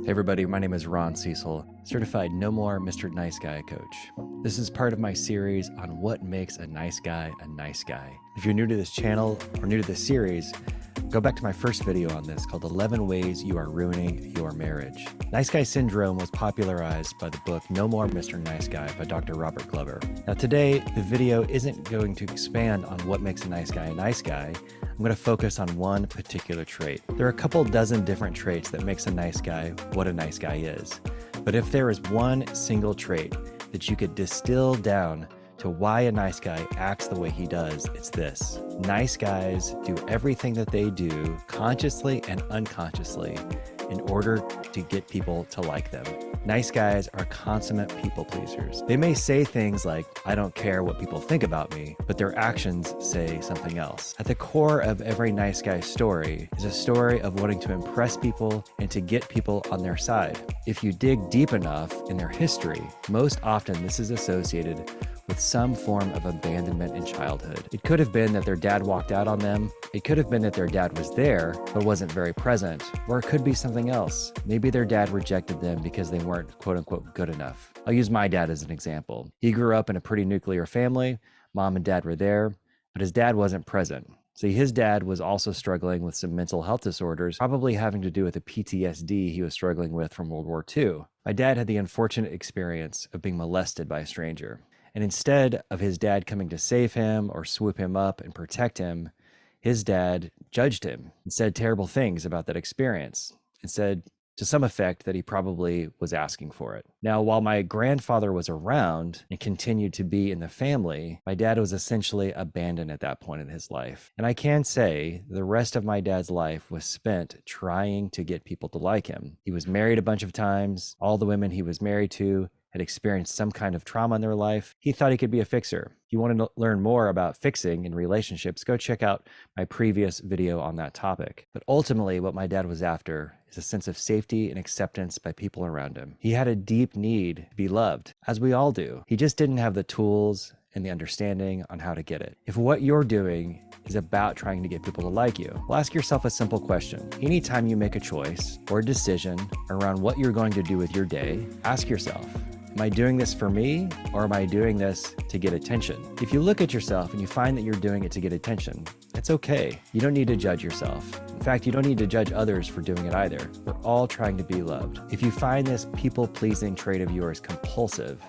Hey everybody, my name is Ron Cecil, certified No More Mr. Nice Guy coach. This is part of my series on what makes a nice guy a nice guy. If you're new to this channel or new to this series, go back to my first video on this called 11 Ways You Are Ruining Your Marriage. Nice guy syndrome was popularized by the book No More Mr. Nice Guy by Dr. Robert Glover. Now today, the video isn't going to expand on what makes a nice guy a nice guy. I'm going to focus on one particular trait. There are a couple dozen different traits that makes a nice guy what a nice guy is. But if there is one single trait that you could distill down to why a nice guy acts the way he does, it's this. Nice guys do everything that they do consciously and unconsciously in order to get people to like them. Nice guys are consummate people pleasers. They may say things like, I don't care what people think about me, but their actions say something else. At the core of every nice guy's story is a story of wanting to impress people and to get people on their side. If you dig deep enough in their history, most often this is associated with some form of abandonment in childhood. It could have been that their dad walked out on them. It could have been that their dad was there, but wasn't very present. Or it could be something else. Maybe their dad rejected them because they weren't quote unquote good enough. I'll use my dad as an example. He grew up in a pretty nuclear family. Mom and dad were there, but his dad wasn't present. See, his dad was also struggling with some mental health disorders, probably having to do with the PTSD he was struggling with from World War II. My dad had the unfortunate experience of being molested by a stranger. And instead of his dad coming to save him or swoop him up and protect him, his dad judged him and said terrible things about that experience and said to some effect that he probably was asking for it. Now, while my grandfather was around and continued to be in the family, my dad was essentially abandoned at that point in his life. And I can say the rest of my dad's life was spent trying to get people to like him. He was married a bunch of times. All the women he was married to had experienced some kind of trauma in their life. He thought he could be a fixer. If you want to learn more about fixing in relationships, go check out my previous video on that topic. But ultimately, what my dad was after is a sense of safety and acceptance by people around him. He had a deep need to be loved, as we all do. He just didn't have the tools and the understanding on how to get it. If what you're doing is about trying to get people to like you, well, ask yourself a simple question. Anytime you make a choice or a decision around what you're going to do with your day, ask yourself, am I doing this for me, or am I doing this to get attention? If you look at yourself and you find that you're doing it to get attention, it's okay. You don't need to judge yourself. In fact, you don't need to judge others for doing it either. We're all trying to be loved. If you find this people-pleasing trait of yours compulsive,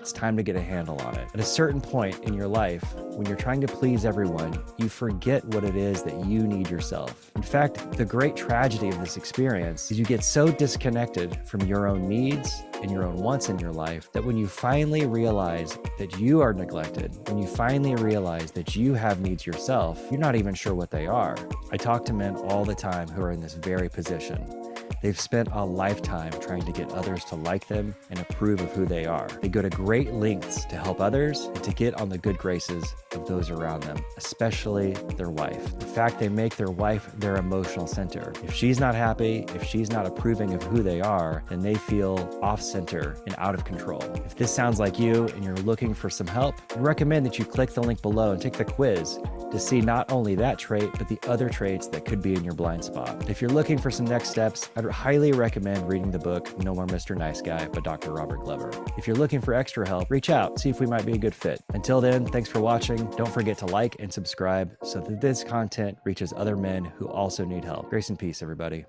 it's time to get a handle on it. At a certain point in your life, when you're trying to please everyone, you forget what it is that you need yourself. In fact, the great tragedy of this experience is you get so disconnected from your own needs and your own wants in your life that when you finally realize that you are neglected, when you finally realize that you have needs yourself, you're not even sure what they are. I talk to men all the time who are in this very position. They've spent a lifetime trying to get others to like them and approve of who they are. They go to great lengths to help others and to get on the good graces of those around them, especially their wife. In fact, they make their wife their emotional center. If she's not happy, if she's not approving of who they are, then they feel off center and out of control. If this sounds like you and you're looking for some help, I recommend that you click the link below and take the quiz to see not only that trait, but the other traits that could be in your blind spot. If you're looking for some next steps, I'd highly recommend reading the book No More Mr. Nice Guy by Dr. Robert Glover. If you're looking for extra help, reach out, see if we might be a good fit. Until then, thanks for watching. Don't forget to like and subscribe so that this content reaches other men who also need help. Grace and peace, everybody.